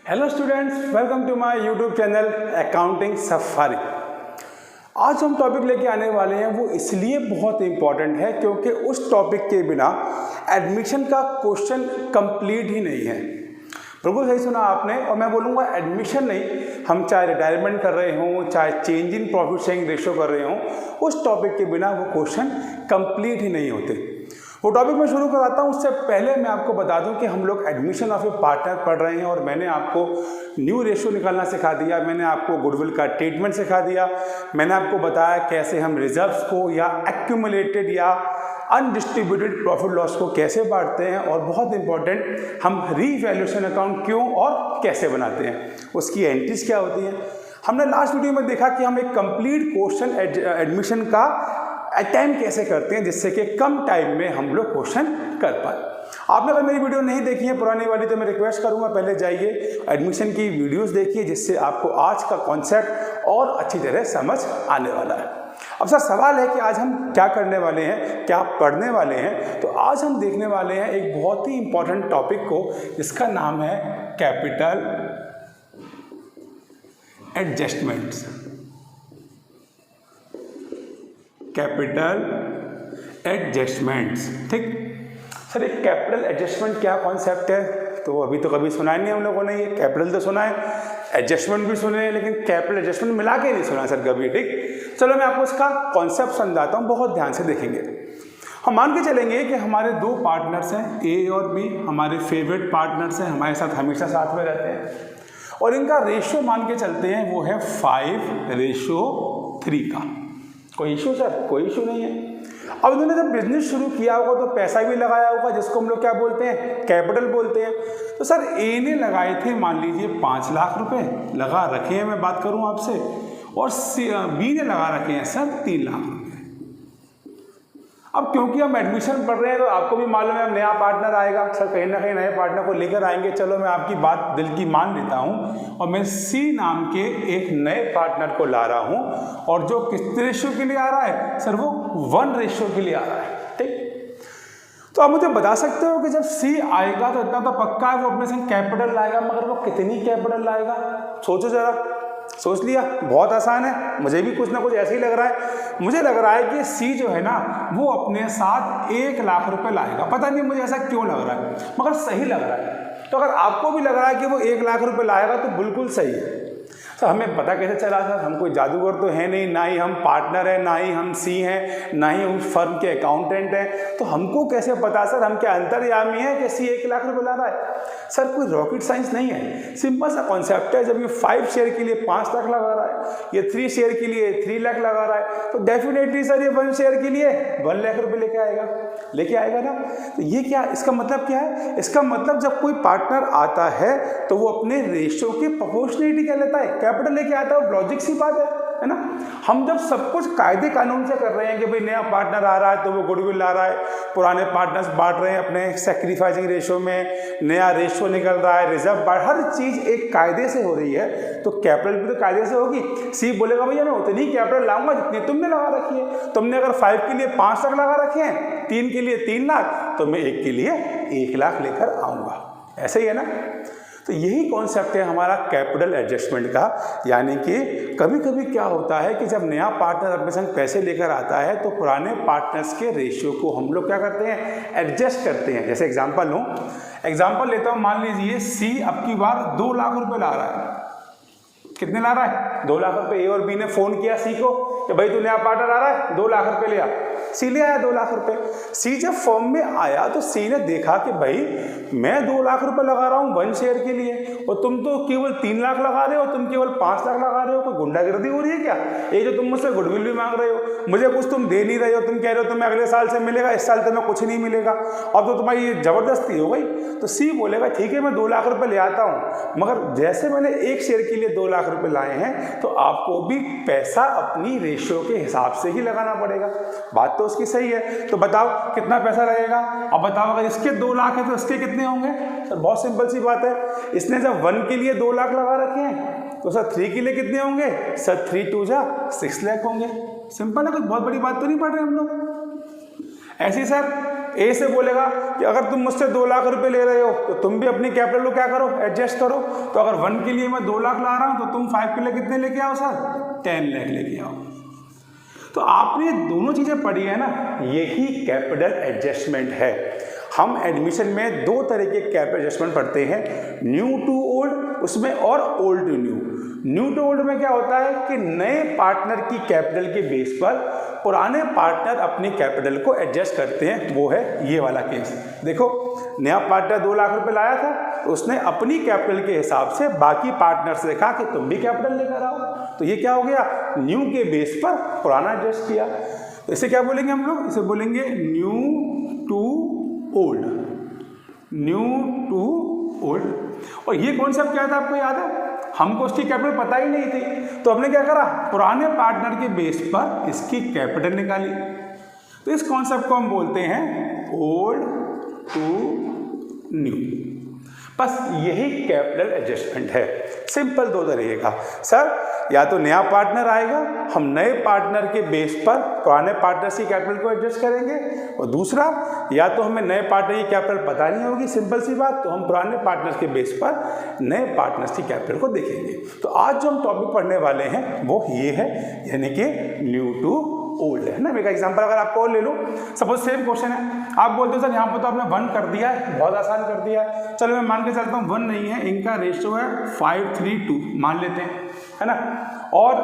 Hello students, welcome to my YouTube channel accounting safari. आज हम topic लेके आने वाले हैं, वो इसलिए बहुत इंपॉर्टेंट है क्योंकि उस टॉपिक के बिना एडमिशन का क्वेश्चन कंप्लीट ही नहीं है। बिल्कुल सही सुना आपने। और मैं बोलूँगा एडमिशन नहीं, हम चाहे रिटायरमेंट कर रहे हों, चाहे change in profit sharing ratio कर रहे हों, उस टॉपिक के बिना वो क्वेश्चन कंप्लीट ही नहीं होते। वो टॉपिक मैं शुरू कराता हूँ, उससे पहले मैं आपको बता दूं कि हम लोग एडमिशन ऑफ ए पार्टनर पढ़ रहे हैं और मैंने आपको न्यू रेशियो निकालना सिखा दिया, मैंने आपको गुडविल का ट्रीटमेंट सिखा दिया, मैंने आपको बताया कैसे हम रिजर्व्स को या एक्यूमुलेटेड या अनडिस्ट्रीब्यूटेड प्रॉफिट लॉस को कैसे बांटते हैं, और बहुत इंपॉर्टेंट हम रीवैल्यूएशन अकाउंट क्यों और कैसे बनाते हैं, उसकी एंट्रीज क्या होती हैं। हमने लास्ट वीडियो में देखा कि हम एक कंप्लीट क्वेश्चन एडमिशन का अटेम्प्ट कैसे करते हैं जिससे कि कम टाइम में हम लोग क्वेश्चन कर पाए। आपने अगर मेरी वीडियो नहीं देखी है पुरानी वाली, तो मैं रिक्वेस्ट करूंगा पहले जाइए एडमिशन की वीडियोस देखिए, जिससे आपको आज का कॉन्सेप्ट और अच्छी तरह समझ आने वाला है। अब सर सवाल है कि आज हम क्या करने वाले हैं, क्या पढ़ने वाले हैं। तो आज हम देखने वाले हैं एक बहुत ही इंपॉर्टेंट टॉपिक को, जिसका नाम है कैपिटल एडजस्टमेंट्स। कैपिटल एडजस्टमेंट्स, ठीक। सर एक कैपिटल एडजस्टमेंट क्या कॉन्सेप्ट है? तो अभी तो कभी सुना ही नहीं हम लोगों ने। ये कैपिटल तो सुना है, एडजस्टमेंट भी सुने हैं, लेकिन कैपिटल एडजस्टमेंट मिला के नहीं सुना सर कभी, ठीक। चलो मैं आपको इसका कॉन्सेप्ट समझाता हूँ, बहुत ध्यान से देखेंगे। हम मान के चलेंगे कि हमारे दो पार्टनर्स हैं, ए और बी, हमारे फेवरेट पार्टनर्स हैं, हमारे साथ हमेशा साथ में रहते हैं, और इनका रेशियो मान के चलते हैं वो है 5:3 का। कोई इशू सर? कोई इशू नहीं है। अब इन्होंने जब बिजनेस शुरू किया होगा तो पैसा भी लगाया होगा, जिसको हम लोग क्या बोलते हैं, कैपिटल बोलते हैं। तो सर ए ने लगाए थे मान लीजिए 5 लाख रुपए लगा रखे हैं, मैं बात करूं आपसे, और बी ने लगा रखे हैं सर 3 लाख रुपए। अब क्योंकि हम एडमिशन पढ़ रहे हैं तो आपको भी मालूम है नया पार्टनर आएगा, सर कहीं ना कहीं नए पार्टनर को लेकर आएंगे। चलो मैं आपकी बात दिल की मान लेता हूं, और मैं सी नाम के एक नए पार्टनर को ला रहा हूं, और जो किस रेशियो के लिए आ रहा है सर, वो 1 रेशियो के लिए आ रहा है, ठीक। तो आप मुझे बता सकते हो कि जब सी आएगा तो इतना तो पक्का है वो अपने संग कैपिटल लाएगा, मगर वो कितनी कैपिटल लाएगा? सोचो जरा, सोच लिया? बहुत आसान है, मुझे भी कुछ ना कुछ ऐसे ही लग रहा है। मुझे लग रहा है कि सी जो है ना, वो अपने साथ 1 लाख रुपए लाएगा। पता नहीं मुझे ऐसा क्यों लग रहा है, मगर सही लग रहा है। तो अगर आपको भी लग रहा है कि वो 1 लाख रुपए लाएगा तो बिल्कुल सही है। तो हमें पता कैसे चला सर? हम कोई जादूगर तो है नहीं, ना ही हम पार्टनर हैं, ना ही हम सी हैं, ना ही उस फर्म के अकाउंटेंट हैं। तो हमको कैसे पता सर? हम क्या अंतर्यामी है कि सी 1 लाख रुपए ला रहा है? सर कोई रॉकेट साइंस नहीं है, सिंपल सा कॉन्सेप्ट है। जब ये 5 शेयर के लिए 5 लाख लगा रहा है, ये 3 शेयर के लिए 3 लाख लगा रहा है, तो डेफिनेटली सर ये 1 शेयर के लिए 1 लाख रुपए लेके आएगा ना। तो ये क्या, इसका मतलब क्या है? इसका मतलब जब कोई पार्टनर आता है तो वो अपने रेशियो की प्रोपोर्शनलिटी क्या लेता है, कैपिटल लेके आता है। लॉजिक सी बात है ना। हम जब सब कुछ कायदे कानून से कर रहे हैं कि भाई नया पार्टनर आ रहा है तो वो गुडविल ला रहा है, पुराने पार्टनर्स बांट रहे हैं अपने सैक्रिफाइसिंग रेशियो में, नया रेशियो निकल रहा है, रिजर्व बांट, हर चीज एक कायदे से हो रही है, तो कैपिटल भी तो कायदे से होगी। सी बोलेगा भैया मैं उतनी कैपिटल लाऊंगा जितनी तुमने लगा रखी है। तुमने अगर 5 के लिए 5 लाख लगा रखे हैं, 3 के लिए 3 लाख, तो मैं 1 के लिए 1 लाख लेकर आऊंगा। ऐसे ही है ना। तो यही कॉन्सेप्ट है हमारा कैपिटल एडजस्टमेंट का। यानी कि कभी कभी क्या होता है कि जब नया पार्टनर अपने संग पैसे लेकर आता है तो पुराने पार्टनर्स के रेशियो को हम लोग क्या करते हैं, एडजस्ट करते हैं। जैसे एग्जांपल लूँ, एग्जांपल लेता हूँ, मान लीजिए सी अब की बार 2 लाख रुपए ला रहा है। कितने ला रहा है? 2 लाख रुपए। ए और बी ने फोन किया सी को कि भाई तू नया पार्टनर आ रहा है, 2 लाख रुपए ले आ। सी ले आया 2 लाख रुपए। सी जब फॉर्म में आया तो सी ने देखा कि भाई मैं 2 लाख रुपए लगा रहा हूँ 1 शेयर के लिए, और तुम तो केवल 3 लाख लगा रहे हो, तुम केवल 5 लाख लगा रहे हो। कोई गुंडागर्दी हो रही है क्या? ये जो तुम मुझसे गुडविल भी मांग रहे हो, मुझे कुछ तुम दे नहीं रहे हो, तुम कह रहे हो तुम्हें अगले साल से मिलेगा, इस साल तुम्हें कुछ नहीं मिलेगा, अब तो तुम्हारी ये जबरदस्ती हो गई। तो सी बोलेगा ठीक है मैं 2 लाख रुपए ले आता हूँ, मगर जैसे मैंने 1 शेयर के लिए 2 लाख रुपए लाए हैं तो आपको भी पैसा अपनी रेशियो के हिसाब से ही लगाना पड़ेगा। बात तो उसकी सही है। तो बताओ कितना पैसा लगेगा? अब बताओ अगर इसके 2 लाख है तो इसके कितने होंगे? सर बहुत सिंपल सी बात है, इसने जब 1 के लिए 2 लाख लगा रखे हैं तो सर 3 के लिए कितने होंगे? सर 3 2 जा 6 लाख होंगे। सिंपल है, कोई बहुत बड़ी बात तो नहीं पढ़ रहे हम लोग। ऐसे सर ए से बोलेगा कि अगर तुम मुझसे 2 लाख रुपए ले रहे हो तो तुम भी अपनी कैपिटल को क्या करो, एडजस्ट करो। तो अगर 1 के लिए मैं 2 लाख ला रहा हूं तो तुम 5 के लिए कितने लेके आओ सर, 10 लाख लेके आओ। तो आपने दोनों चीजें पढ़ी है ना, यही कैपिटल एडजस्टमेंट है। हम एडमिशन में 2 तरह के कैपिटल एडजस्टमेंट पढ़ते हैं, न्यू टू ओल्ड उसमें और old to new. New to old में क्या होता है कि नए पार्टनर की कैपिटल के बेस पर पुराने पार्टनर अपनी कैपिटल को एडजस्ट करते हैं, वो है ये वाला केस। देखो नया पार्टनर 2 लाख रुपए लाया था तो उसने अपनी कैपिटल के हिसाब से बाकी पार्टनर से कहा कि तुम भी कैपिटल लेकर आओ, तो ये क्या हो गया, न्यू के बेस पर पुराना एडजस्ट किया। तो इसे क्या बोलेंगे हम लोग, इसे बोलेंगे new to old, new to old. और ये कॉन्सेप्ट क्या था आपको याद है, हमको उसकी कैपिटल पता ही नहीं थी तो हमने क्या करा, पुराने पार्टनर के बेस पर इसकी कैपिटल निकाली। तो इस कॉन्सेप्ट को हम बोलते हैं ओल्ड टू न्यू। बस यही कैपिटल एडजस्टमेंट है, सिंपल 2 तरीके का। सर या तो नया पार्टनर आएगा, हम नए पार्टनर के बेस पर पुराने पार्टनर की कैपिटल को एडजस्ट करेंगे, और दूसरा या तो हमें नए पार्टनर की कैपिटल पता नहीं होगी, सिंपल सी बात, तो हम पुराने पार्टनर के बेस पर नए पार्टनर्स की कैपिटल को देखेंगे। तो आज जो हम टॉपिक पढ़ने वाले हैं वो ये है, यानी कि न्यू टू ओल्ड है ना। एक एग्जांपल अगर आपको और ले लो, सपोज सेम क्वेश्चन है, आप बोलते हो सर यहाँ पर तो आपने 1 कर दिया है, बहुत आसान कर दिया है, चलो मैं मान के चलता हूँ 1 नहीं है, इनका रेशियो है 5:3:2 मान लेते हैं, है ना। और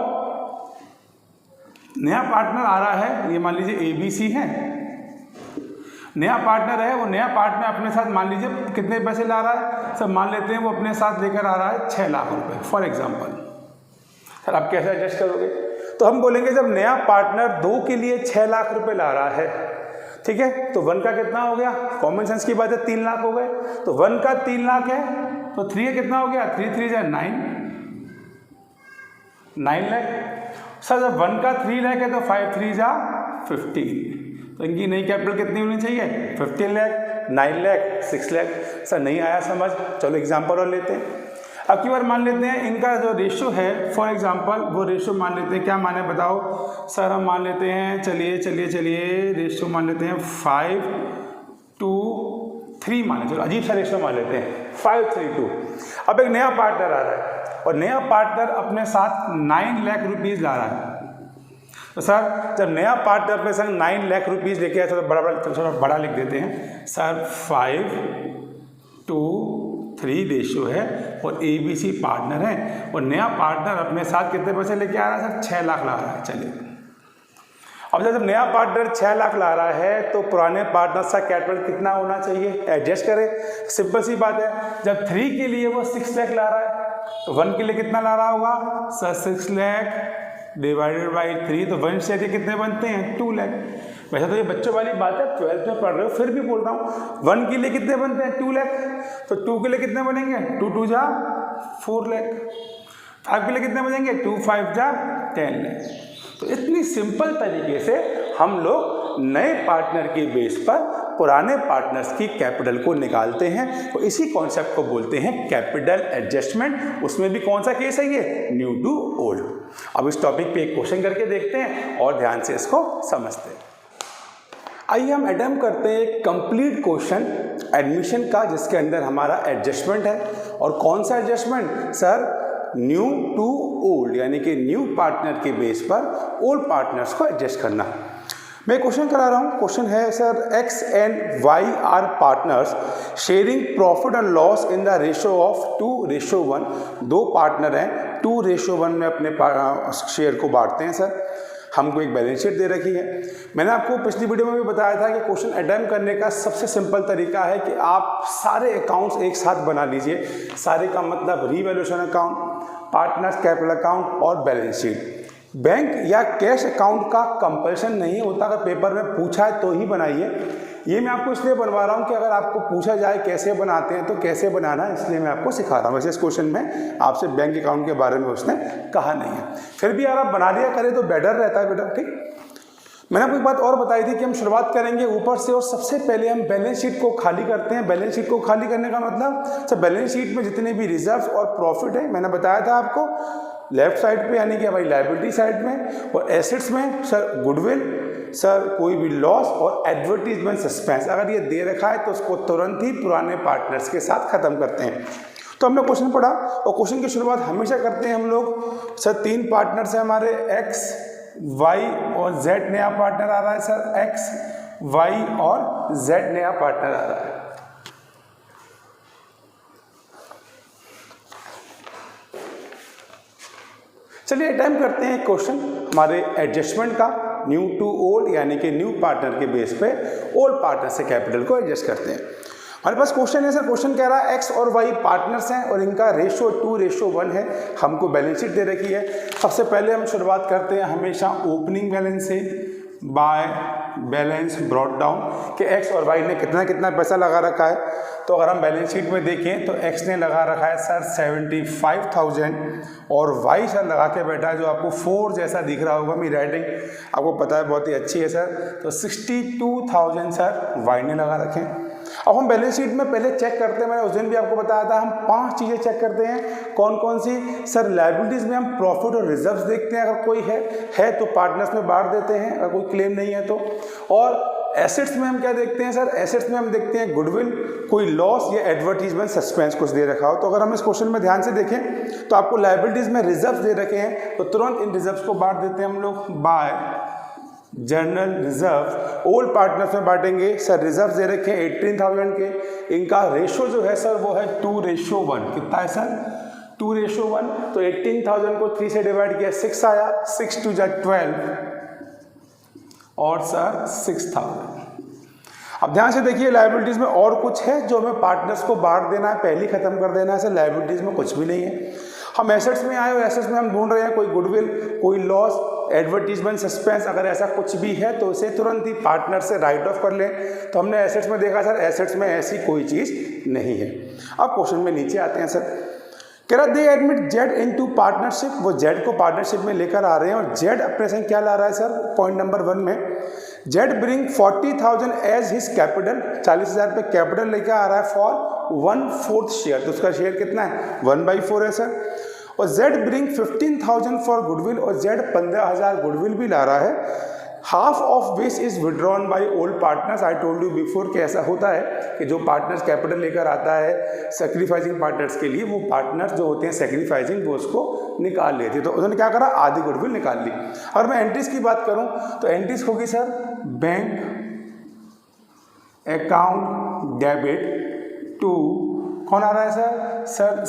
नया पार्टनर आ रहा है, ये मान लीजिए ABC है, नया पार्टनर है, वो नया पार्टनर अपने साथ मान लीजिए कितने पैसे ला रहा है, सब मान लेते हैं वो अपने साथ लेकर आ रहा है 6 लाख रुपए फॉर एग्जांपल। सर आप कैसे एडजस्ट करोगे, तो हम बोलेंगे जब नया पार्टनर 2 के लिए 6 लाख रुपए ला रहा है, ठीक है, तो 1 का कितना हो गया, कॉमन सेंस की बात है 3 लाख हो गए, तो 1 का 3 लाख है तो 3 का कितना हो गया, 3 3 जा 9 लाख। सर जब 1 का 3 लाख है तो 5 3 जा 15, तो इनकी नई कैपिटल कितनी होनी चाहिए, 15 लाख, 9 लाख, 6 लाख। सर नहीं आया समझ, चलो एग्जांपल और लेते हैं। अब की बार मान लेते हैं इनका जो रेशियो है, फॉर एग्जांपल वो रेशियो मान लेते हैं, क्या माने बताओ सर, हम मान लेते हैं, चलिए रेशियो मान लेते हैं 5:3 माने, चलो अजीब सा रेशियो मान लेते हैं 5:3:2। अब एक नया पार्टनर आ रहा है और नया पार्टनर अपने साथ 9 लाख रुपीज़ ला रहा है, तो सर जब नया पार्टनर अपने संग 9 लाख रुपीज़ लेके आया, थोड़ा बड़ा लिख देते हैं सर, 5:3 रेशियो है और ABC पार्टनर है, और नया पार्टनर अपने साथ कितने पैसे लेके आ रहा है सर, 6 लाख ला रहा है। चलिए अब जब नया पार्टनर 6 लाख ला रहा है तो पुराने पार्टनर का कैपिटल कितना होना चाहिए, एडजस्ट करें, सिंपल सी बात है। जब 3 के लिए वो 6 लाख ला रहा है तो 1 के लिए कितना ला रहा होगा सर, 6 लाख डिवाइडेड बाई 3, तो 1 से कितने बनते हैं, 2 लाख। वैसे तो ये बच्चों वाली बात है, 12th में पढ़ रहे हो, फिर भी बोल रहा हूँ 1 के लिए कितने बनते हैं, 2 लाख, तो 2 के लिए कितने बनेंगे, 2 2 जा 4 लाख, 5 के लिए कितने बनेंगे, 2 5 जा 10 लाख। तो इतनी सिंपल तरीके से हम लोग नए पार्टनर के बेस पर पुराने पार्टनर्स की कैपिटल को निकालते हैं, तो इसी कॉन्सेप्ट को बोलते हैं कैपिटल एडजस्टमेंट। उसमें भी कौन सा केस है ये, न्यू टू ओल्ड। अब इस टॉपिक पे एक क्वेश्चन करके देखते हैं और ध्यान से इसको समझते हैं। आइए हम अटेम्प्ट करते हैं एक कंप्लीट क्वेश्चन एडमिशन का, जिसके अंदर हमारा एडजस्टमेंट है। और कौन सा adjustment sir, new to old, यानी कि न्यू पार्टनर के बेस पर ओल्ड पार्टनर्स को एडजस्ट करना। मैं क्वेश्चन करा रहा हूँ, क्वेश्चन है sir, X and Y are partners sharing profit and loss in the ratio of 2:1। 2 partner हैं, 2:1 में अपने शेयर को बांटते हैं। सर हमको एक बैलेंस शीट दे रखी है। मैंने आपको पिछली वीडियो में भी बताया था कि क्वेश्चन अटेम्प्ट करने का सबसे सिंपल तरीका है कि आप सारे अकाउंट्स एक साथ बना लीजिए। सारे का मतलब revaluation account, partners capital account और बैलेंस शीट। बैंक या कैश अकाउंट का कंपल्सन नहीं होता, अगर पेपर में पूछा है तो ही बनाइए। ये मैं आपको इसलिए बनवा रहा हूँ कि अगर आपको पूछा जाए कैसे बनाते हैं तो कैसे बनाना है, इसलिए मैं आपको सिखा रहा हूँ। वैसे इस क्वेश्चन में आपसे बैंक अकाउंट के बारे में उसने कहा नहीं है, फिर भी अगर आप बना लिया करें तो बेटर रहता है बेटा, ठीक। मैंने आपको एक बात और बताई थी कि हम शुरुआत करेंगे ऊपर से, और सबसे पहले हम बैलेंस शीट को खाली करते हैं। बैलेंस शीट को खाली करने का मतलब सर, बैलेंस शीट में जितने भी रिजर्व और प्रॉफिट है, मैंने बताया था आपको लेफ्ट साइड पे, यानी कि भाई लायबिलिटी साइड में, और एसेट्स में सर गुडविल, सर कोई भी लॉस और एडवर्टीजमेंट सस्पेंस अगर ये दे रखा है तो उसको तुरंत ही पुराने पार्टनर्स के साथ ख़त्म करते हैं। तो हमने क्वेश्चन पढ़ा और क्वेश्चन की शुरुआत हमेशा करते हैं हम लोग, सर 3 पार्टनर्स हैं हमारे, एक्स, वाई और जेड नया पार्टनर आ रहा है सर, एक्स, वाई और जेड नया पार्टनर आ रहा है। चलिए टाइम करते हैं क्वेश्चन हमारे एडजस्टमेंट का, न्यू टू ओल्ड यानी कि न्यू पार्टनर के बेस पे ओल्ड पार्टनर से कैपिटल को एडजस्ट करते हैं। हमारे पास क्वेश्चन है सर, क्वेश्चन कह रहा है एक्स और वाई पार्टनर्स हैं और इनका रेशो 2:1 है, हमको बैलेंस शीट दे रखी है। सबसे पहले हम शुरुआत करते हैं हमेशा ओपनिंग बैलेंस से बाय बैलेंस ब्रॉट डाउन कि एक्स और वाई ने कितना कितना पैसा लगा रखा है। तो अगर हम बैलेंस शीट में देखें तो एक्स ने लगा रखा है सर 75,000 और वाई सर लगा के बैठा है जो आपको 4 जैसा दिख रहा होगा, मेरी राइटिंग आपको पता है बहुत ही अच्छी है सर। तो 62,000 सर वाई ने लगा रखे हैं। अब हम बैलेंस शीट में पहले चेक करते हैं, मैंने उस दिन भी आपको बताया था हम 5 चीज़ें चेक करते हैं। कौन कौन सी सर? लायबिलिटीज़ में हम प्रॉफिट और रिजर्व्स देखते हैं, अगर कोई है तो पार्टनर्स में बांट देते हैं, अगर कोई क्लेम नहीं है तो। और एसेट्स में हम क्या देखते हैं सर? एसेट्स में हम देखते हैं गुडविल, कोई लॉस या एडवर्टीजमेंट सस्पेंस कुछ दे रखा हो। तो अगर हम इस क्वेश्चन में ध्यान से देखें तो आपको लायबिलिटीज़ में रिजर्व्स दे रखे हैं तो तुरंत इन रिजर्व्स को बांट देते हैं हम लोग bye general reserve. Old partners में बांटेंगे सर, रिजर्व दे रखे हैं 18,000 के, इनका रेशो जो है सर वो है 2:1। कितना है सर? 2:1। तो 18,000 को 3 से डिवाइड किया 6 आया, 6 2 12 और सर 6,000। अब ध्यान से देखिए लायबिलिटीज़ में और कुछ है जो हमें पार्टनर्स को बांट देना है, पहले ही खत्म कर देना है सर। लायबिलिटीज़ में कुछ भी नहीं है। हम एसेट्स में आए और एसेट्स में हम ढूंढ रहे हैं कोई गुडविल, कोई लॉस, एडवर्टीजमेंट सस्पेंस, अगर ऐसा कुछ भी है तो उसे तुरंत ही पार्टनर से राइट ऑफ कर लें। तो हमने एसेट्स में देखा सर एसेट्स में ऐसी कोई चीज़ नहीं है। अब क्वेश्चन में नीचे आते हैं सर, कह रहा दे एडमिट जेड इनटू पार्टनरशिप, वो जेड को पार्टनरशिप में लेकर आ रहे हैं और जेड अपने संग क्या ला रहा है सर? पॉइंट नंबर 1 में Z bring 40,000 as his capital, 40,000 पे कैपिटल लेकर आ रहा है फॉर 1/4 शेयर। तो उसका शेयर कितना है? 1/4 है सर। और जेड ब्रिंग 15,000 फॉर गुडविल और जेड 15,000 गुडविल भी ला रहा है, half of which is withdrawn by old partners. I told you before कि ऐसा होता है कि जो पार्टनर्स कैपिटल लेकर आता है सेक्रीफाइसिंग पार्टनर्स के लिए, वो पार्टनर्स जो होते हैं सेक्रीफाइसिंग वो उसको निकाल लेते हैं। तो उन्होंने क्या करा? आधी गुडविल निकाल ली। अगर मैं एंट्रीज की बात करूं तो एंट्रीज होगी sir bank account debit to, कौन आ रहा है सर?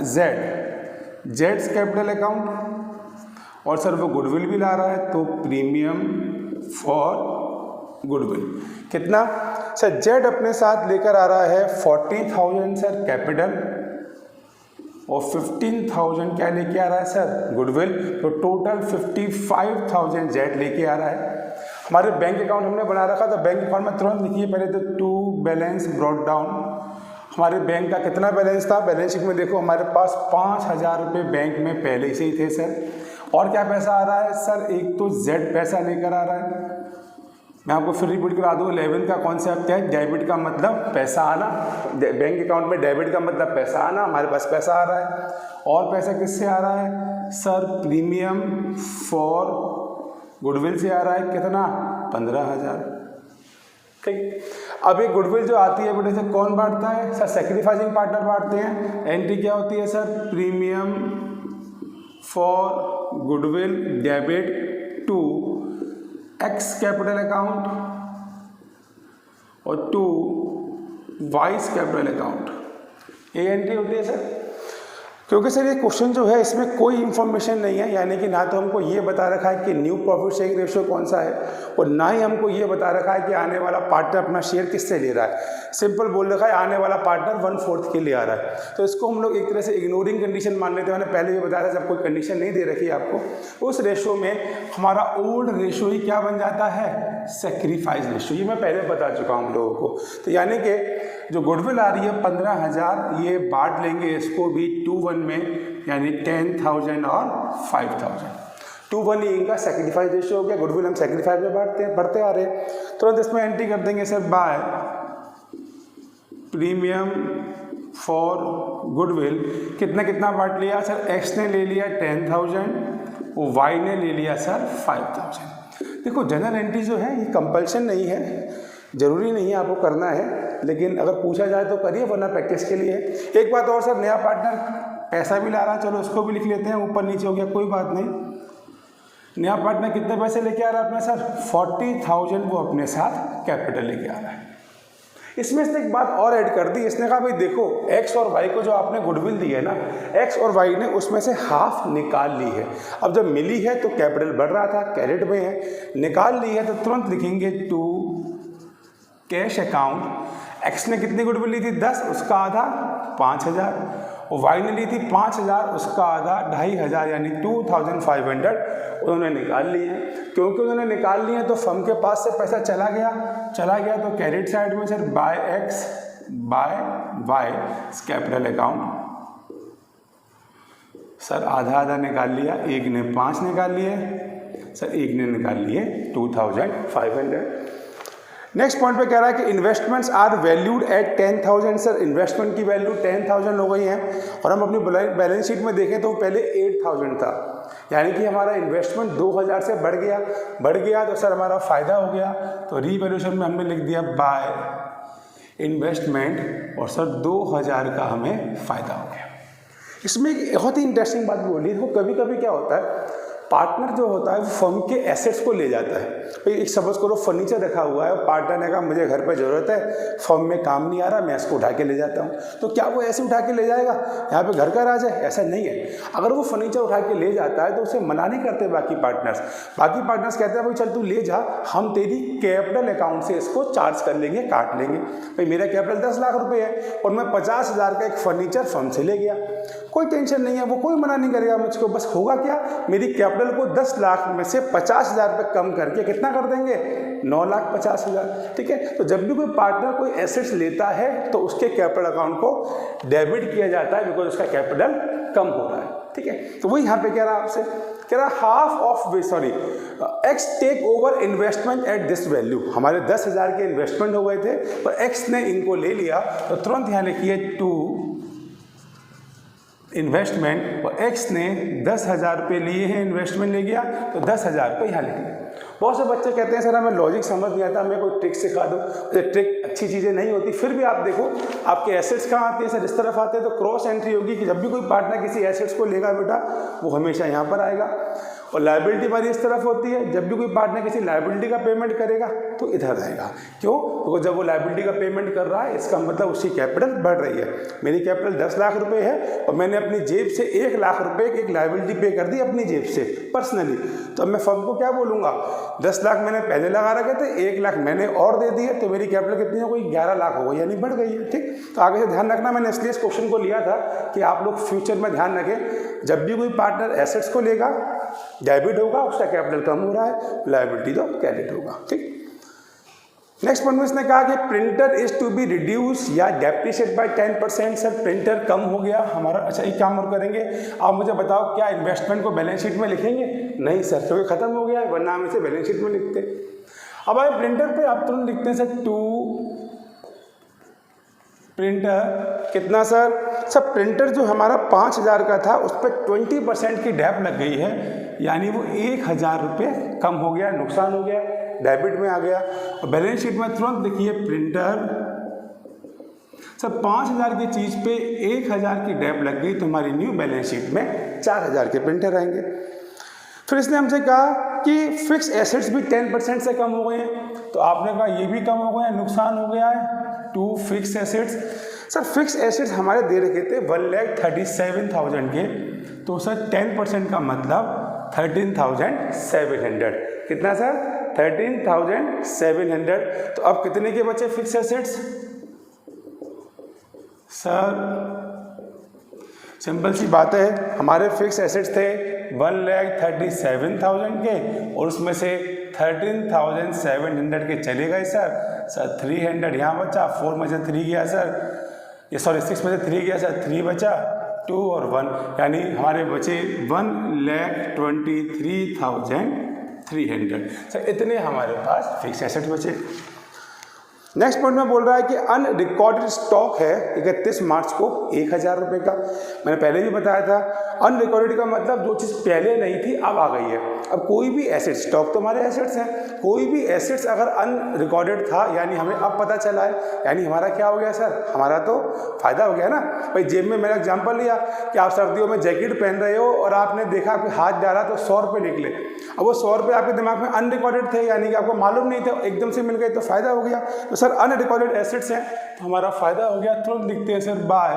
सर जेड्स कैपिटल अकाउंट और सर वो गुडविल भी ला रहा है तो प्रीमियम फॉर गुडविल। कितना सर? जेड अपने साथ लेकर आ रहा है 40,000 सर कैपिटल और 15,000 क्या लेके आ रहा है सर? गुडविल। तो टोटल 55,000 जेड लेके आ रहा है। हमारे बैंक अकाउंट हमने बना रखा था, बैंक अकाउंट में तुरंत लिखिए पहले तो टू बैलेंस ब्रॉट डाउन। हमारे बैंक का कितना बैलेंस था? बैलेंस शीट में देखो हमारे पास 5,000 रुपये बैंक में पहले से ही थे सर। और क्या पैसा आ रहा है सर? एक तो जेड पैसा लेकर आ रहा है। मैं आपको फिर रिपीट करा दूँ, 11 का कॉन्सेप्ट क्या है? डेबिट का मतलब पैसा आना, बैंक अकाउंट में डेबिट का मतलब पैसा आना, हमारे पास पैसा आ रहा है। और पैसा किससे आ रहा है सर? प्रीमियम फॉर गुडविल से आ रहा है। कितना? 15,000। ठीक। अब ये गुडविल जो आती है बेटे से कौन बांटता है सर? सेक्रीफाइसिंग पार्टनर बांटते हैं। एंट्री क्या होती है sir? Premium for goodwill debit to X capital account और टू वाइस कैपिटल अकाउंट। ये एंट्री होती है सर। क्योंकि सर ये क्वेश्चन जो है इसमें कोई इन्फॉर्मेशन नहीं है, यानी कि ना तो हमको ये बता रखा है कि न्यू प्रॉफिट शेयरिंग रेशियो कौन सा है और ना ही हमको ये बता रखा है कि आने वाला पार्टनर अपना शेयर किससे ले रहा है। सिंपल बोल रखा है आने वाला पार्टनर 1/4 के लिए आ रहा है। तो इसको हम लोग एक तरह से इग्नोरिंग कंडीशन मान लेते हैं। मैंने पहले भी बताया था जब कोई कंडीशन नहीं दे रखी है आपको, उस रेशियो में हमारा ओल्ड रेशियो ही क्या बन जाता है? Sacrifice ratio. ये मैं पहले बता चुका हूँ लोगों को। तो यानी कि जो गुडविल आ रही है 15,000, ये बांट लेंगे इसको भी 2/1 में, यानी 10,000 और 5,000। 2/1 ही इनका सेक्रीफाइस रेशियो हो गया। गुडविल हम सेक्रीफाइस में बढ़ते आ रहे हैं। तुरंत इसमें एंट्री कर देंगे sir by premium for goodwill. कितना कितना बांट लिया सर? एक्स ने ले लिया 10,000 और वाई ने ले लिया सर 5,000। देखो जनरल एंट्री जो है ये कंपल्शन नहीं है, ज़रूरी नहीं है आपको करना है, लेकिन अगर पूछा जाए तो करिए, वरना प्रैक्टिस के लिए है। एक बात और सर, नया पार्टनर पैसा भी ला रहा है, चलो उसको भी लिख लेते हैं, ऊपर नीचे हो गया कोई बात नहीं। नया पार्टनर कितने पैसे लेके आ रहा है अपने साथ? 40,000 वो अपने साथ कैपिटल लेके आ रहा है। इसमें इसने एक बात और ऐड कर दी, इसने कहा भाई देखो एक्स और वाई को जो आपने गुडविल दी है ना, एक्स और वाई ने उसमें से हाफ निकाल ली है। अब जब मिली है तो कैपिटल बढ़ रहा था, क्रेडिट में है, निकाल ली है तो तुरंत लिखेंगे टू कैश अकाउंट। एक्स ने कितनी गुडविल ली थी? 10, उसका आधा 5,000, और वाई ने ली थी 5,000, उसका आधा 2,500, यानी 2,500 उन्होंने निकाल लिए हैं। क्योंकि उन्होंने निकाल लिए हैं तो फर्म के पास से पैसा चला गया तो क्रेडिट साइड में sir by X by Y capital account. Sir आधा आधा निकाल लिया, एक ने 5 निकाल लिए, सर एक ने निकाल लिए 2,500। नेक्स्ट पॉइंट पे कह रहा है कि investments are valued at 10,000। Sir investment की वैल्यू 10,000 हो गई है, और हम अपनी बैलेंस शीट में देखें तो पहले 8,000 था, यानी कि हमारा इन्वेस्टमेंट 2,000 से बढ़ गया तो सर हमारा फ़ायदा हो गया। तो रीवैल्यूएशन में हमने लिख दिया बाय इन्वेस्टमेंट, और सर 2,000 का हमें फ़ायदा हो गया। इसमें एक बहुत ही इंटरेस्टिंग बात बोली, देखो कभी कभी क्या होता है, पार्टनर जो होता है वो फर्म के एसेट्स को ले जाता है। भाई एक सपोज करो फर्नीचर रखा हुआ है, पार्टनर ने कहा मुझे घर पे ज़रूरत है, फर्म में काम नहीं आ रहा, मैं इसको उठा के ले जाता हूँ। तो क्या वो ऐसे उठा के ले जाएगा यहाँ पे घर का राज है? ऐसा नहीं है। अगर वो फर्नीचर उठा के ले जाता है तो उसे मना नहीं करते बाकी पार्टनर्स कहते हैं भाई चल तू ले जा, हम तेरी कैपिटल अकाउंट से इसको चार्ज कर लेंगे, काट लेंगे। भाई मेरा कैपिटल 10 लाख रुपये है और मैं 50,000 का एक फर्नीचर फर्म से ले गया, कोई टेंशन नहीं है, वो कोई मना नहीं करेगा मुझको। बस होगा क्या, मेरी कैपिटल को 10 लाख में से 50,000 पे कम करके कितना कर देंगे? 9,50,000। ठीक है, तो जब भी कोई पार्टनर कोई एसेट्स लेता है तो उसके कैपिटल अकाउंट को डेबिट किया जाता है, बिकॉज उसका कैपिटल कम हो रहा है। ठीक है, तो वही यहाँ पे कह रहा है आपसे, कह रहा half of X take over investment at this value. हमारे 10,000 के इन्वेस्टमेंट हो गए थे और एक्स ने इनको ले लिया, तो तुरंत यहाँ लिखिए टू इन्वेस्टमेंट, और एक्स ने 10,000 रुपये लिए हैं, इन्वेस्टमेंट ले गया तो 10,000 रुपये यहाँ लिख लिया। बहुत से बच्चे कहते हैं सर हमें लॉजिक समझ नहीं आता, हमें कोई ट्रिक सिखा दो। ट्रिक अच्छी चीज़ें नहीं होती, फिर भी आप देखो आपके एसेट्स कहाँ आते हैं सर, इस तरफ आते हैं। तो क्रॉस एंट्री होगी कि जब भी कोई पार्टनर किसी एसेट्स को लेगा बेटा वो हमेशा यहाँ पर आएगा, और लायबिलिटी हमारी इस तरफ होती है, जब भी कोई पार्टनर किसी लायबिलिटी का पेमेंट करेगा तो इधर आएगा। क्यों? क्योंकि जब वो लायबिलिटी का पेमेंट कर रहा है इसका मतलब उसकी कैपिटल बढ़ रही है। मेरी कैपिटल 10 लाख रुपए है और मैंने अपनी जेब से 1 लाख रुपए की एक लायबिलिटी पे कर दी अपनी जेब से पर्सनली, तो अब मैं फर्म को क्या बोलूँगा? 10 लाख मैंने पहले लगा रखे थे, 1 लाख मैंने और दे दिए, तो मेरी कैपिटल कितनी हो गई? 11 लाख हो गई, यानी बढ़ गई है। ठीक, तो आगे से ध्यान रखना, मैंने इसलिए इस क्वेश्चन को लिया था कि आप लोग फ्यूचर में ध्यान रखें, जब भी कोई पार्टनर एसेट्स को लेगा डेबिट होगा, उसका कैपिटल कम हो रहा है, लायबिलिटी तो क्रेडिट होगा। ठीक, नेक्स्ट पॉइंट में इसने कहा कि printer is to be reduce या डेप्रिशिएट बाय 10%। सर प्रिंटर कम हो गया हमारा। अच्छा एक काम और करेंगे, आप मुझे बताओ क्या इन्वेस्टमेंट को बैलेंस शीट में लिखेंगे? नहीं सर, क्योंकि खत्म हो गया है, वरना हम इसे बैलेंस शीट में लिखते। अब आए प्रिंटर पे, आप तुरंत लिखते हैं सर टू प्रिंटर कितना सर? सब प्रिंटर जो हमारा 5,000 का था उस पर 20% की डेप लग गई है, यानी वो 1,000 रुपये कम हो गया, नुकसान हो गया, डेबिट में आ गया। और बैलेंस शीट में तुरंत लिखिए प्रिंटर, सब 5,000 की चीज़ पे 1,000 की डेप लग गई, तो हमारी न्यू बैलेंस शीट में 4,000 के प्रिंटर आएंगे। फिर इसने हमसे कहा कि फिक्स एसेट्स भी 10% से कम हो गए हैं, तो आपने कहा ये भी कम हो गया, नुकसान हो गया है। To fix assets, sir fix assets हमारे दे रखे थे 1,37,000 के, तो सर 10% का मतलब 13,700। कितना सर? 13,700। तो अब कितने के बचे फिक्स एसेट्स? सर सिंपल सी बात है, हमारे फिक्स एसेट्स थे 1,37,000 के, और उसमें से 13,700 के चले गए सर 300 यहाँ बचा, 4 में से 3 गया सर, ये सॉरी 6 में से 3 गया सर, 3 बचा, 2 और 1, यानी हमारे बचे 1,23,300। सर इतने हमारे पास फिक्स एसेट बचे। नेक्स्ट पॉइंट में बोल रहा है कि अनरिकॉर्डेड स्टॉक है 31 मार्च को 1,000 रुपये का। मैंने पहले भी बताया था, अनरिकॉर्डेड का मतलब जो चीज़ पहले नहीं थी अब आ गई है। अब कोई भी एसेट, स्टॉक तो हमारे एसेट्स हैं, कोई भी एसेट्स अगर अनरिकॉर्डेड था यानी हमें अब पता चला है, यानी हमारा क्या हो गया सर, हमारा तो फायदा हो गया ना। भाई जेब में मैंने एग्जांपल लिया कि आप सर्दियों में जैकेट पहन रहे हो और आपने देखा कि हाथ डाला तो 100 रुपये निकले। अब वो 100 रुपये आपके दिमाग में अनरिकॉर्डेड थे, यानी कि आपको मालूम नहीं थे, एकदम से मिल गए तो फायदा हो गया। तो सर अनरिकॉर्डेड एसेट्स हैं तो हमारा फायदा हो गया। तुरंत लिखते हैं सर बाय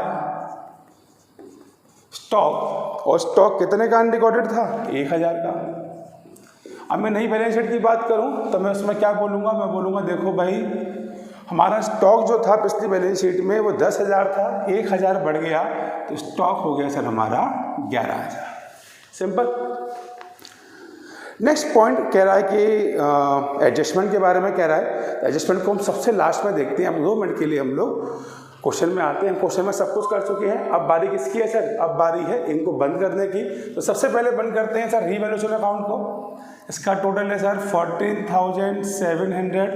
स्टॉक, और स्टॉक कितने का अनरिकॉर्डेड था, 1000 का। अब मैं नई बैलेंस शीट की बात करूं तो मैं उसमें क्या बोलूँगा, मैं बोलूँगा देखो भाई हमारा स्टॉक जो था पिछली बैलेंस शीट में वो 10,000 था, 1000 बढ़ गया तो स्टॉक हो गया सर हमारा 11,000। सिंपल। नेक्स्ट पॉइंट कह रहा है कि एडजस्टमेंट के बारे में कह रहा है। एडजस्टमेंट को हम सबसे लास्ट में देखते हैं। अब 2 मिनट के लिए हम लोग क्वेश्चन में आते हैं। क्वेश्चन में सब कुछ कर चुके हैं, अब बारी किसकी है सर, अब बारी है इनको बंद करने की। तो सबसे पहले बंद करते हैं सर रीवैल्यूएशन अकाउंट को। इसका टोटल है सर 14,700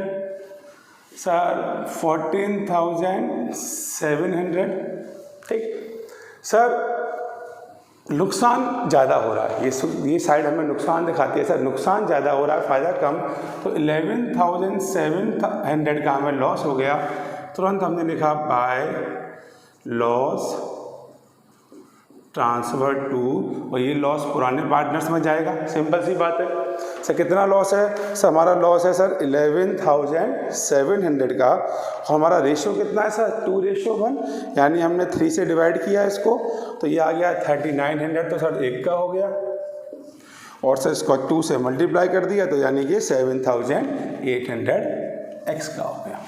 सर, 14,700। ठीक सर, नुकसान ज़्यादा हो रहा है, ये साइड हमें नुकसान दिखाती है सर, नुकसान ज़्यादा हो रहा है, फ़ायदा कम। तो 11,700 का हमें लॉस हो गया। तुरंत हमने लिखा बाय लॉस ट्रांसफर टू, और ये लॉस पुराने पार्टनर्स में जाएगा। सिंपल सी बात है सर। कितना लॉस है सर, हमारा लॉस है सर 11,700 का, और हमारा रेशियो कितना है सर 2:1, यानी हमने 3 से डिवाइड किया इसको तो ये आ गया 3900, तो सर 1 का हो गया, और सर इसको 2 से मल्टीप्लाई कर दिया तो यानी कि 7,800 का हो गया।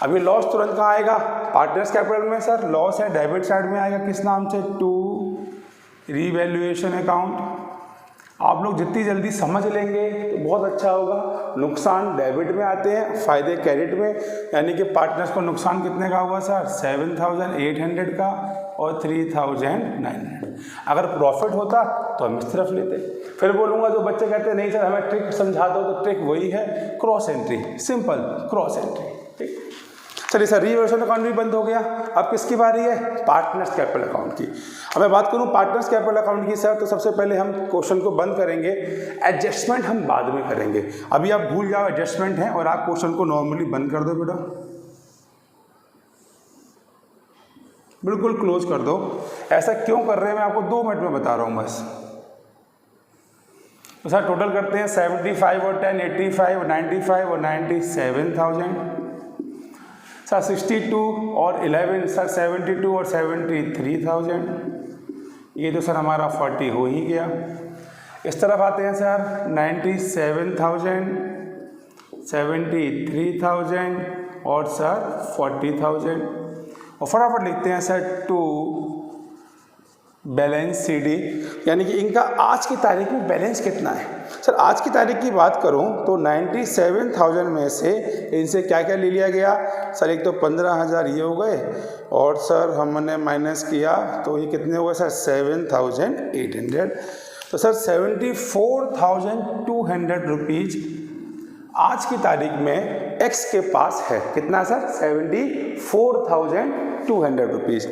अभी लॉस तुरंत कहाँ आएगा, पार्टनर्स कैपिटल में सर। लॉस है डेबिट साइड में आएगा, किस नाम से, टू रीवैल्यूएशन अकाउंट। आप लोग जितनी जल्दी समझ लेंगे तो बहुत अच्छा होगा। नुकसान डेबिट में आते हैं, फ़ायदे क्रेडिट में, यानी कि पार्टनर्स को नुकसान कितने का हुआ सर 7,800 का और 3,900। अगर प्रॉफिट होता तो हम इस तरफ लेते। फिर बोलूँगा जो बच्चे कहते हैं नहीं सर हमें ट्रिक समझा दो, तो ट्रिक वही है cross entry, simple cross entry. ठीक, चलिए सर रीवैल्यूएशन अकाउंट भी बंद हो गया। अब किसकी बारी है, पार्टनर्स कैपिटल अकाउंट की। अब मैं बात करूं पार्टनर्स कैपिटल अकाउंट की सर, तो सबसे पहले हम क्वेश्चन को बंद करेंगे, एडजस्टमेंट हम बाद में करेंगे। अभी आप भूल जाओ एडजस्टमेंट है और आप क्वेश्चन को नॉर्मली बंद कर दो बेटा, बिल्कुल क्लोज कर दो। ऐसा क्यों कर रहे हैं मैं आपको 2 मिनट में बता रहा हूं बस। तो सर टोटल करते हैं 75 और 10 85 और 95 और 97,000 सर, 62 और 11 सर 72 और 73,000। ये तो सर हमारा 40 हो ही गया। इस तरफ आते हैं सर 97,000 73,000 और सर 40,000, और फटाफट लिखते हैं सर टू बैलेंस CD, यानी कि इनका आज की तारीख में बैलेंस कितना है। सर आज की तारीख की बात करूं तो 97,000 में से इनसे क्या क्या ले लिया गया सर, एक तो 15,000 ये हो गए, और सर हमने माइनस किया तो ये कितने हो गए सर 7,800। तो सर 74,200 रुपीज़ आज की तारीख में X के पास है। कितना सर 74,200 रुपीज़।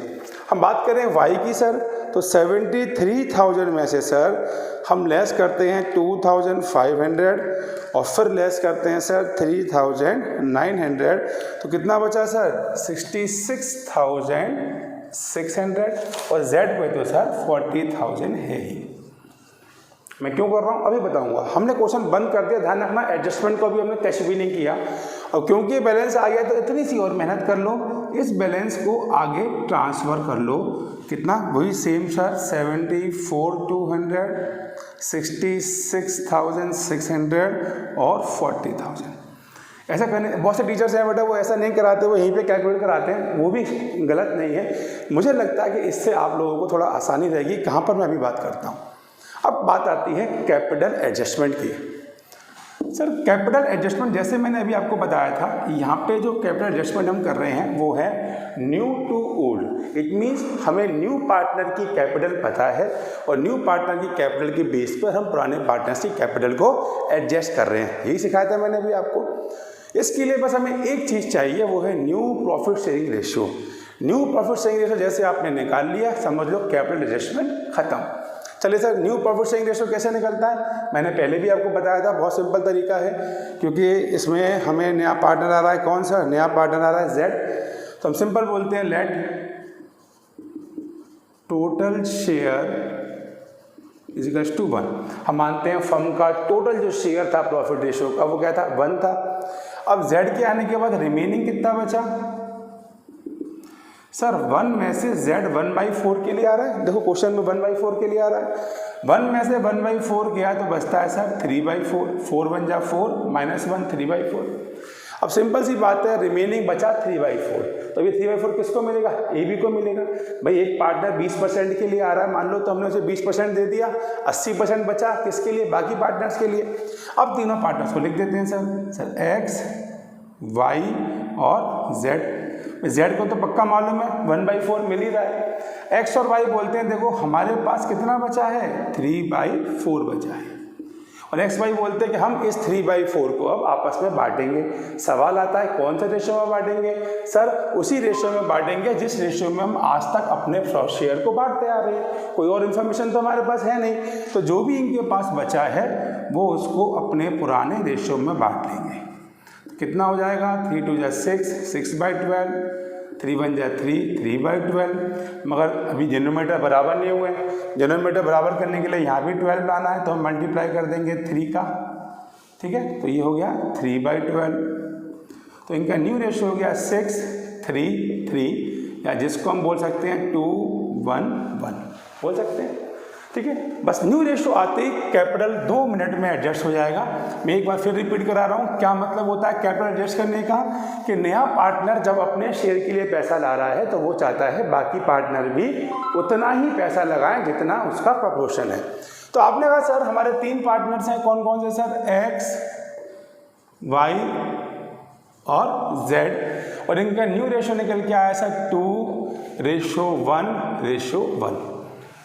हम बात करें Y की सर, तो 73,000 में से सर हम लेस करते हैं 2,500 और फिर लेस करते हैं सर 3,900, तो कितना बचा सर 66,600, और Z पे तो सर 40,000 है ही। मैं क्यों कर रहा हूँ अभी बताऊंगा। हमने क्वेश्चन बंद कर दिया, ध्यान रखना एडजस्टमेंट को अभी हमने टेस्ट भी नहीं किया, और क्योंकि बैलेंस आ गया तो इतनी सी और मेहनत कर लो, इस बैलेंस को आगे ट्रांसफ़र कर लो। कितना, वही सेम सर 74,200 66,600 और 40,000। ऐसा करने बहुत से टीचर्स हैं बेटा वो ऐसा नहीं कराते, वो यहीं पे कैलकुलेट कराते हैं, वो भी गलत नहीं है। मुझे लगता है कि इससे आप लोगों को थोड़ा आसानी रहेगी। कहाँ पर मैं अभी बात करता हूँ, अब बात आती है कैपिटल एडजस्टमेंट की। सर कैपिटल एडजस्टमेंट जैसे मैंने अभी आपको बताया था, यहाँ पे जो कैपिटल एडजस्टमेंट हम कर रहे हैं वो है new to old. It means हमें न्यू पार्टनर की कैपिटल पता है और न्यू पार्टनर की कैपिटल के बेस पर हम पुराने पार्टनर्स की कैपिटल को एडजस्ट कर रहे हैं। यही सिखाया था मैंने अभी आपको। इसके लिए बस हमें एक चीज़ चाहिए, वो है new profit sharing ratio. New profit sharing ratio जैसे आपने निकाल लिया, समझ लो कैपिटल एडजस्टमेंट खत्म। चलिए sir, new profit sharing ratio कैसे निकलता है? मैंने पहले भी आपको बताया था, बहुत सिंपल तरीका है, क्योंकि इसमें हमें नया पार्टनर आ रहा है। कौन सा नया पार्टनर आ रहा है? Z। तो हम सिंपल बोलते हैं let total share is equals to 1। हम मानते हैं फर्म का टोटल जो शेयर था प्रॉफिट रेशो का वो क्या था? 1 था। अब Z के आने के बाद रिमेनिंग कितना बचा? सर 1 में से Z 1/4 के लिए आ रहा है। देखो क्वेश्चन में 1/4 के लिए आ रहा है। 1 में से 1/4 गया तो बचता है सर 3/4। 4 1 जा 4 -1 3/4। अब सिंपल सी बात है, रिमेनिंग बचा 3/4। तो ये 3/4 किसको मिलेगा? AB को मिलेगा। भाई एक पार्टनर 20% के लिए आ रहा है मान लो, तो हमने उसे 20% दे दिया, 80% बचा किसके लिए? बाकी पार्टनर्स के लिए। अब तीनों पार्टनर्स को लिख देते हैं सर X, Y और Z। Z को तो पक्का मालूम है 1/4 मिल ही रहा है। X और Y बोलते हैं देखो हमारे पास कितना बचा है? 3/4 बचा है। और X Y बोलते हैं कि हम इस 3/4 को अब आपस में बांटेंगे। सवाल आता है कौन सा रेशो में बांटेंगे? सर उसी रेशो में बांटेंगे जिस रेशो में हम आज तक अपने शेयर को बांटते आ रहे हैं। कोई और इन्फॉर्मेशन तो हमारे पास है नहीं, तो जो भी इनके पास बचा है वो उसको अपने पुराने रेशो में बांट लेंगे। कितना हो जाएगा? 3 2 जा 6, 6/12, 3 1 जा 3, 3/12। मगर अभी डिनोमिनेटर बराबर नहीं हुए। डिनोमिनेटर बराबर करने के लिए यहाँ भी 12 लाना है, तो हम मल्टीप्लाई कर देंगे 3 का। ठीक है, तो ये हो गया 3/12। तो इनका न्यू रेशो हो गया 6 3 3, या जिसको हम बोल सकते हैं 2 1 1 बोल सकते हैं। ठीक है, बस न्यू रेशो आते ही कैपिटल 2 मिनट में एडजस्ट हो जाएगा। मैं एक बार फिर रिपीट करा रहा हूँ, क्या मतलब होता है कैपिटल एडजस्ट करने का? कि नया पार्टनर जब अपने शेयर के लिए पैसा ला रहा है तो वो चाहता है बाकी पार्टनर भी उतना ही पैसा लगाएं जितना उसका प्रोपोर्शन है। तो आपने कहा सर हमारे 3 पार्टनर्स हैं, कौन कौन से सर? X, Y और Z। और इनका न्यू रेशो निकल के आया सर 2:1:1।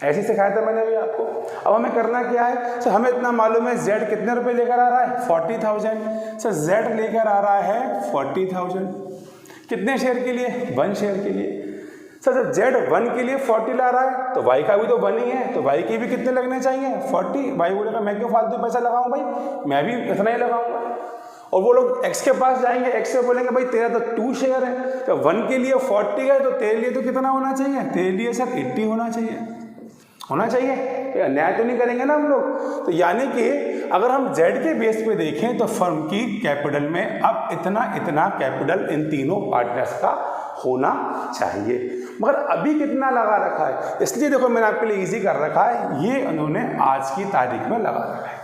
ऐसे सिखाया था मैंने अभी आपको। अब हमें करना क्या है सर? हमें इतना मालूम है Z कितने रुपए लेकर आ रहा है? 40,000। सर Z लेकर आ रहा है 40,000 कितने शेयर के लिए? 1 शेयर के लिए। सर जब Z 1 के लिए 40 ला रहा है तो Y का भी तो 1 ही है, तो Y के भी कितने लगने चाहिए? 40। Y बोलेगा मैं क्यों फालतू पैसा लगाऊं भाई, मैं भी इतना ही लगाऊंगा। और वो लोग X के पास जाएंगे, X से बोलेंगे भाई तेरा तो 2 शेयर है, तो 1 के लिए 40 है, तो तेरे लिए तो कितना होना चाहिए? तेरे लिए सर 80 होना चाहिए। अन्याय तो नहीं करेंगे ना हम लोग। तो यानी कि अगर हम Z के बेस पे देखें तो फर्म की कैपिटल में अब इतना कैपिटल इन तीनों पार्टनर्स का होना चाहिए। मगर अभी कितना लगा रखा है? इसलिए देखो मैंने आपके लिए इजी कर रखा है, ये उन्होंने आज की तारीख में लगा रखा है।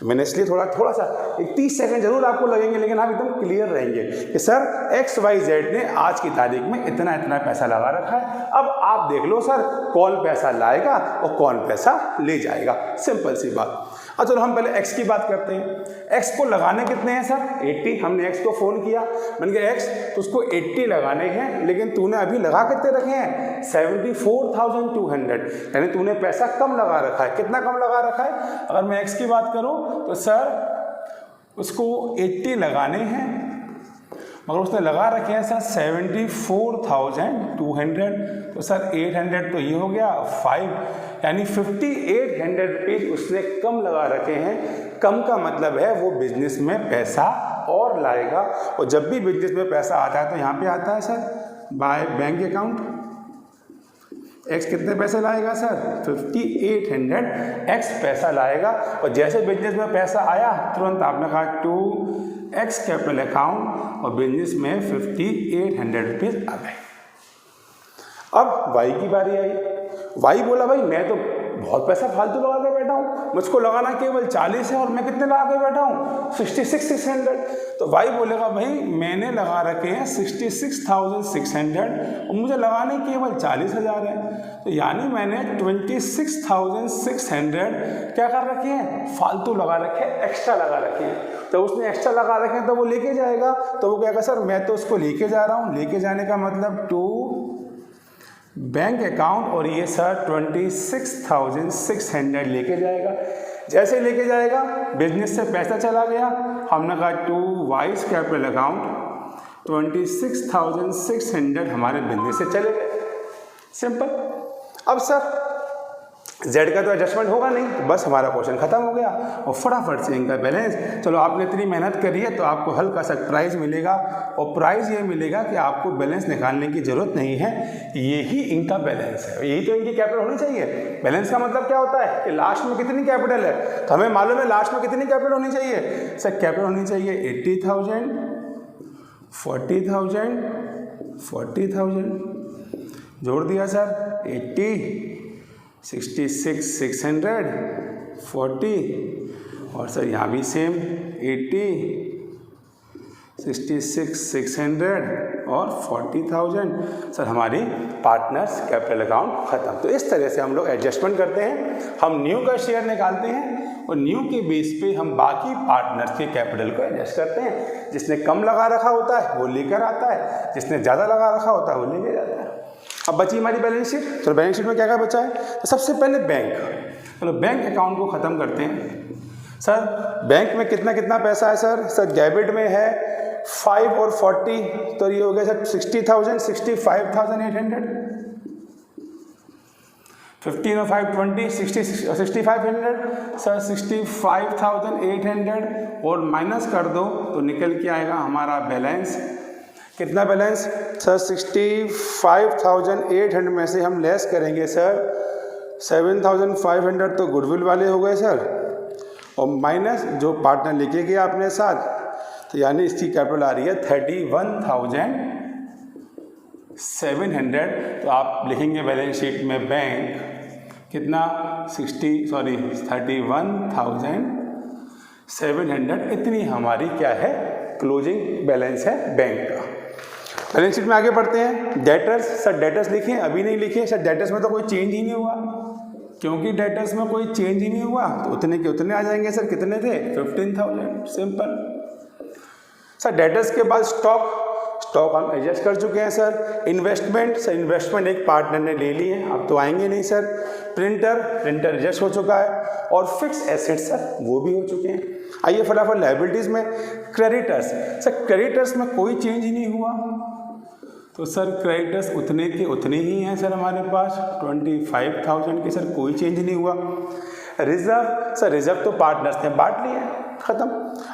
मैंने इसलिए थोड़ा सा 30 सेकंड जरूर आपको लगेंगे, लेकिन आप एकदम क्लियर रहेंगे कि सर XYZ ने आज की तारीख में इतना पैसा लगा रखा है। अब आप देख लो सर कौन पैसा लाएगा और कौन पैसा ले जाएगा, सिंपल सी बात। अच्छा चलो हम पहले X की बात करते हैं। X को लगाने कितने हैं सर? 80। हमने X को फ़ोन किया, मैंने कहा X तो उसको 80 लगाने हैं, लेकिन तूने अभी लगा कितने रखे हैं? 74,200, यानी तूने पैसा कम लगा रखा है। कितना कम लगा रखा है? अगर मैं X की बात करूं तो सर उसको 80 लगाने हैं, मगर उसने लगा रखे हैं सर 74,200, तो सर 800 तो ये हो गया 5, यानी 5,800 रुपीज़ उसने कम लगा रखे हैं। कम का मतलब है वो बिजनेस में पैसा और लाएगा, और जब भी बिजनेस में पैसा आता है तो यहाँ पे आता है sir by bank account. X कितने पैसे लाएगा सर? 5,800 X पैसा लाएगा, और जैसे बिजनेस में पैसा आया तुरंत आपने कहा टू X कैपिटल अकाउंट, और बिजनेस में 5,800 रुपीज़ आ गए। अब Y की बारी आई। Y बोला भाई मैं तो बहुत पैसा फालतू लगा के बैठा हूँ, मुझको लगाना केवल 40 है और मैं कितने लगा के बैठा हूँ? 66,600। तो Y बोलेगा भाई मैंने लगा रखे हैं 66,600 और मुझे लगाने केवल 40,000 है, तो यानी मैंने 26,600 क्या कर रखे हैं? फालतू लगा रखे हैं, एक्स्ट्रा लगा रखे हैं। तो उसने एक्स्ट्रा लगा रखे हैं तो वो लेके जाएगा, तो वो क्या कहेगा सर मैं तो उसको लेके जा रहा हूँ। लेके जाने का मतलब टू बैंक अकाउंट, और ये सर 26,600 लेके जाएगा। जैसे लेके जाएगा बिजनेस से पैसा चला गया, हमने कहा टू वाइज कैपिटल अकाउंट 26,600 हमारे बिजनेस से चले गए। सिंपल। अब सर जेड का तो एडजस्टमेंट होगा नहीं, तो बस हमारा क्वेश्चन खत्म हो गया और फटाफट से इनका बैलेंस। चलो आपने इतनी मेहनत करी है तो आपको हल्का सा प्राइज मिलेगा, और प्राइज ये मिलेगा कि आपको बैलेंस निकालने की जरूरत नहीं है, यही इनका बैलेंस है, यही तो इनकी कैपिटल होनी चाहिए। बैलेंस का मतलब क्या होता है कि लास्ट में कितनी कैपिटल है, तो हमें मालूम है लास्ट में कितनी कैपिटल होनी चाहिए सर। कैपिटल होनी चाहिए 80,000, 40,000, 40,000, जोड़ दिया सर 80, 66,600, 40, और सर यहाँ भी सेम 80, 66,600 और 40,000। सर हमारी पार्टनर्स कैपिटल अकाउंट खत्म। तो इस तरह से हम लोग एडजस्टमेंट करते हैं, हम न्यू का शेयर निकालते हैं और न्यू के बेस पे हम बाकी पार्टनर्स के कैपिटल को एडजस्ट करते हैं। जिसने कम लगा रखा होता है वो लेकर आता है, जिसने ज़्यादा लगा रखा होता है वो लेके जाता है। अब बची हमारी बैलेंस शीट। चलो बैलेंस शीट में क्या क्या बचा है, तो सबसे पहले बैंक। चलो बैंक अकाउंट को ख़त्म करते हैं। सर बैंक में कितना कितना पैसा है सर डेबिट में है 5 और 40, तो ये हो गया सर 60,000, 65,800, 15 और 5 20, 6500 सर 65,800, और माइनस कर दो तो निकल के आएगा हमारा बैलेंस। कितना बैलेंस सर 65,800 में से हम लेस करेंगे सर 7,500, तो गुडविल वाले हो गए सर, और माइनस जो पार्टनर लेके गया अपने साथ, तो यानी इसकी कैपिटल आ रही है 31,700। तो आप लिखेंगे बैलेंस शीट में बैंक कितना 31,700, इतनी हमारी क्या है क्लोजिंग बैलेंस है बैंक का। बैलेंस शीट में आगे बढ़ते हैं। डेटर्स, सर डेटर्स लिखे अभी नहीं लिखे सर, डेटर्स में तो कोई चेंज ही नहीं हुआ, क्योंकि डेटर्स में कोई चेंज ही नहीं हुआ तो उतने के उतने आ जाएंगे सर। कितने थे 15,000, सिंपल। सर डेटर्स के बाद स्टॉक हम एडजस्ट कर चुके हैं सर। इन्वेस्टमेंट, सर इन्वेस्टमेंट एक पार्टनर ने ले ली है, अब तो आएंगे नहीं सर। प्रिंटर एडजस्ट हो चुका है, और फिक्स एसेट्स सर वो भी हो चुके हैं। आइए फटाफट लायबिलिटीज़ में। क्रेडिटर्स, सर क्रेडिटर्स में कोई चेंज ही नहीं हुआ, तो सर क्रेडिटर्स उतने के उतने ही हैं सर हमारे पास 25,000 के, सर कोई चेंज नहीं हुआ। रिजर्व, सर रिजर्व तो पार्टनर्स ने बांट लिया, ख़त्म।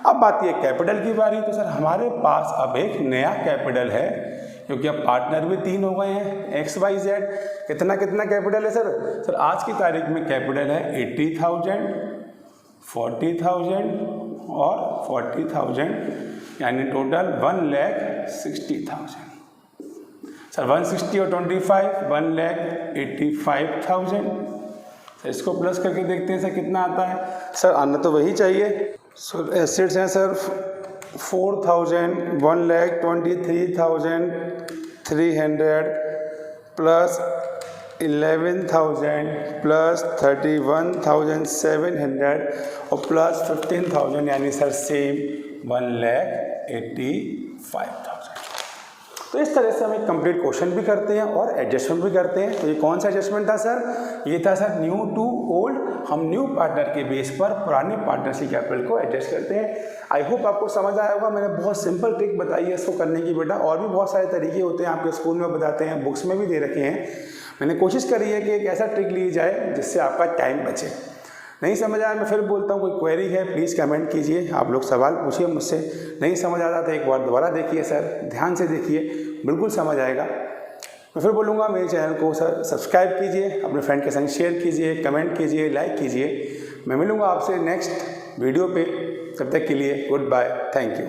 अब बात ये कैपिटल की बारी, तो सर हमारे पास अब एक नया कैपिटल है, क्योंकि अब पार्टनर भी 3 हो गए हैं XYZ। कितना कितना कैपिटल है सर आज की तारीख में कैपिटल है 80,000, 40,000 और 40,000, यानी टोटल 1,60,000। सर 160 और 25 1,85,000। सर इसको प्लस करके देखते हैं सर कितना आता है। सर आना तो वही चाहिए। सर एसेट्स हैं सर 4,000, 1,23,300 प्लस 11,000 प्लस 31,700 और प्लस 15,000, यानी सर सेम 1,85,000। तो इस तरह से हम एक कंप्लीट क्वेश्चन भी करते हैं और एडजस्टमेंट भी करते हैं। तो ये कौन सा एडजस्टमेंट था सर, ये था सर न्यू टू ओल्ड। हम न्यू पार्टनर के बेस पर पुराने पार्टनर की कैपिटल को एडजस्ट करते हैं। आई होप आपको समझ आया होगा। मैंने बहुत सिंपल ट्रिक बताई है इसको करने की बेटा, और भी बहुत सारे तरीके होते हैं, आपके स्कूल में बताते हैं, बुक्स में भी दे रखे हैं। मैंने कोशिश करी है कि एक ऐसा ट्रिक ली जाए जिससे आपका टाइम बचे। नहीं समझ आया मैं फिर बोलता हूँ, कोई क्वेरी है प्लीज़ कमेंट कीजिए, आप लोग सवाल पूछिए मुझसे। नहीं समझ आता तो एक बार दोबारा देखिए सर, ध्यान से देखिए, बिल्कुल समझ आएगा। मैं फिर बोलूँगा मेरे चैनल को सर सब्सक्राइब कीजिए, अपने फ्रेंड के संग शेयर कीजिए, कमेंट कीजिए, लाइक कीजिए। मैं मिलूँगा आपसे नेक्स्ट वीडियो पे, तब तक के लिए गुड बाय, थैंक यू।